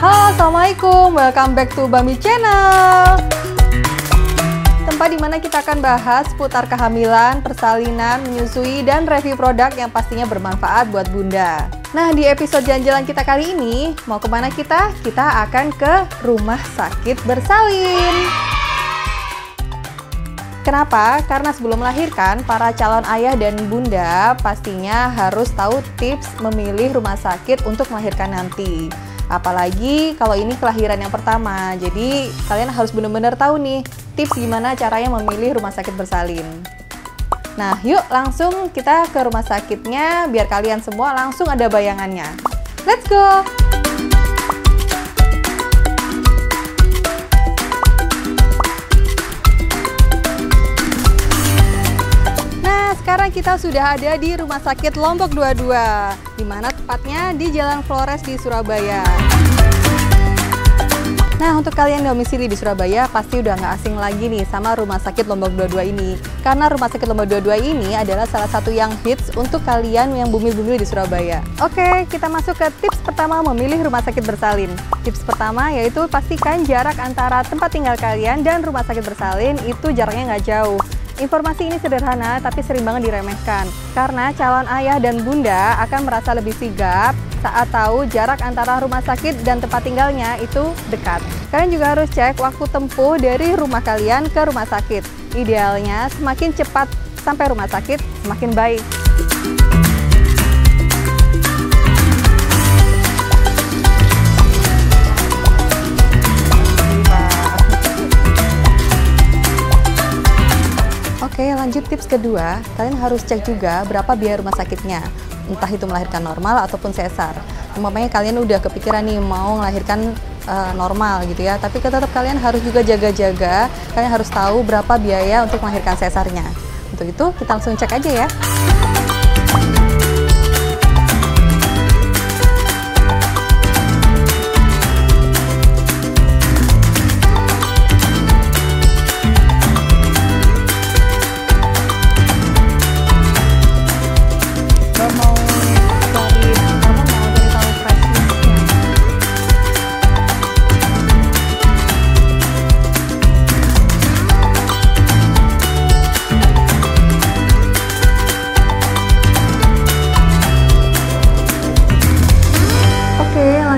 Halo, Assalamualaikum. Welcome back to Bami Channel. Tempat di mana kita akan bahas seputar kehamilan, persalinan, menyusui, dan review produk yang pastinya bermanfaat buat Bunda. Nah, di episode jalan-jalan kita kali ini, mau kemana kita? Kita akan ke rumah sakit bersalin. Kenapa? Karena sebelum melahirkan, para calon ayah dan bunda pastinya harus tahu tips memilih rumah sakit untuk melahirkan nanti. Apalagi kalau ini kelahiran yang pertama, jadi kalian harus benar-benar tahu nih tips gimana caranya memilih rumah sakit bersalin. Nah, yuk langsung kita ke rumah sakitnya biar kalian semua langsung ada bayangannya. Let's go! Sekarang kita sudah ada di Rumah Sakit Lombok 22, di mana tepatnya di Jalan Flores di Surabaya. Nah, untuk kalian domisili di Surabaya, pasti udah nggak asing lagi nih sama Rumah Sakit Lombok 22 ini. Karena Rumah Sakit Lombok 22 ini adalah salah satu yang hits untuk kalian yang bumil-bumil di Surabaya. Oke, kita masuk ke tips pertama memilih rumah sakit bersalin. Tips pertama yaitu pastikan jarak antara tempat tinggal kalian dan rumah sakit bersalin itu jaraknya nggak jauh. Informasi ini sederhana tapi sering banget diremehkan karena calon ayah dan bunda akan merasa lebih sigap saat tahu jarak antara rumah sakit dan tempat tinggalnya itu dekat. Kalian juga harus cek waktu tempuh dari rumah kalian ke rumah sakit. Idealnya semakin cepat sampai rumah sakit semakin baik. Oke, lanjut tips kedua, kalian harus cek juga berapa biaya rumah sakitnya. Entah itu melahirkan normal ataupun sesar. Umpamanya kalian udah kepikiran nih mau melahirkan normal gitu ya, tapi tetap kalian harus juga jaga-jaga, kalian harus tahu berapa biaya untuk melahirkan sesarnya. Untuk itu kita langsung cek aja ya.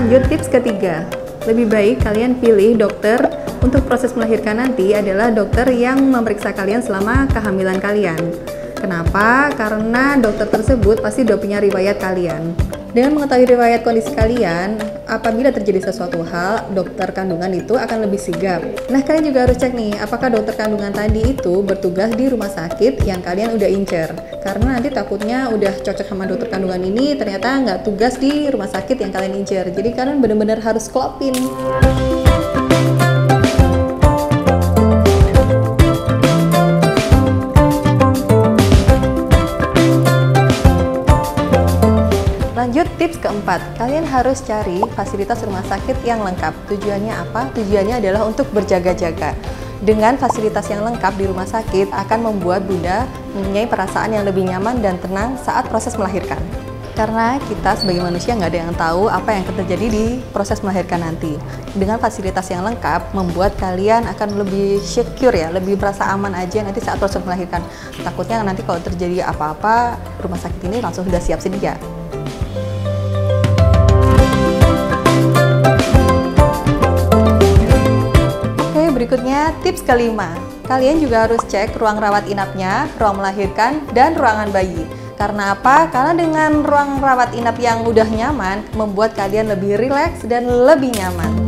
Lanjut tips ketiga, lebih baik kalian pilih dokter untuk proses melahirkan nanti adalah dokter yang memeriksa kalian selama kehamilan kalian. Kenapa? Karena dokter tersebut pasti udah punya riwayat kalian. Dengan mengetahui riwayat kondisi kalian, apabila terjadi sesuatu hal, dokter kandungan itu akan lebih sigap. Nah, kalian juga harus cek nih, apakah dokter kandungan tadi itu bertugas di rumah sakit yang kalian udah incer. Karena nanti takutnya udah cocok sama dokter kandungan ini, ternyata nggak tugas di rumah sakit yang kalian incer. Jadi kalian benar-benar harus klopin. Lanjut tips keempat, kalian harus cari fasilitas rumah sakit yang lengkap. Tujuannya apa? Tujuannya adalah untuk berjaga-jaga. Dengan fasilitas yang lengkap di rumah sakit akan membuat bunda mempunyai perasaan yang lebih nyaman dan tenang saat proses melahirkan. Karena kita sebagai manusia nggak ada yang tahu apa yang akan terjadi di proses melahirkan nanti. Dengan fasilitas yang lengkap membuat kalian akan lebih secure ya, lebih merasa aman aja nanti saat proses melahirkan. Takutnya nanti kalau terjadi apa-apa, rumah sakit ini langsung sudah siap sedia. Berikutnya tips kelima, kalian juga harus cek ruang rawat inapnya, ruang melahirkan, dan ruangan bayi. Karena apa? Karena dengan ruang rawat inap yang udah nyaman, membuat kalian lebih rileks dan lebih nyaman.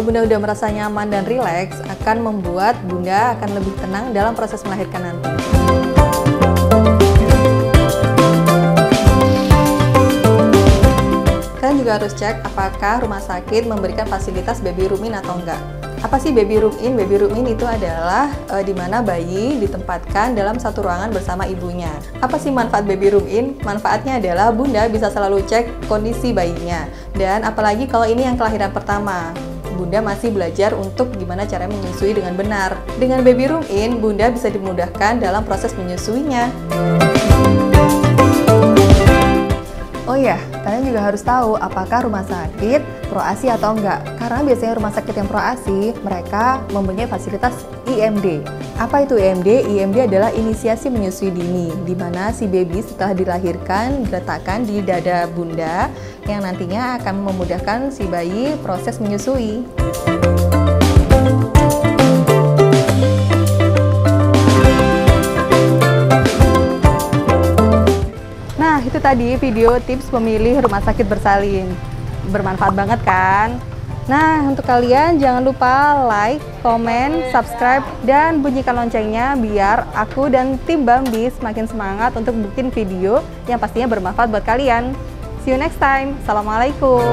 Bunda udah merasa nyaman dan rileks, akan membuat Bunda akan lebih tenang dalam proses melahirkan nanti. Kalian juga harus cek apakah rumah sakit memberikan fasilitas baby room in atau enggak. Apa sih baby room in? Baby room in itu adalah di mana bayi ditempatkan dalam satu ruangan bersama ibunya. Apa sih manfaat baby room in? Manfaatnya adalah Bunda bisa selalu cek kondisi bayinya. Dan apalagi kalau ini yang kelahiran pertama. Bunda masih belajar untuk gimana cara menyusui dengan benar. Dengan baby room in, Bunda bisa dimudahkan dalam proses menyusuinya. Oh iya, kalian juga harus tahu apakah rumah sakit pro ASI atau enggak. Karena biasanya rumah sakit yang pro ASI, mereka mempunyai fasilitas IMD. Apa itu IMD? IMD adalah inisiasi menyusui dini, di mana si baby setelah dilahirkan diletakkan di dada bunda, yang nantinya akan memudahkan si bayi proses menyusui. Nah, itu tadi video tips memilih rumah sakit bersalin. Bermanfaat banget kan? Nah, untuk kalian jangan lupa like, komen, subscribe, dan bunyikan loncengnya biar aku dan tim Bambi semakin semangat untuk bikin video yang pastinya bermanfaat buat kalian. See you next time. Assalamualaikum.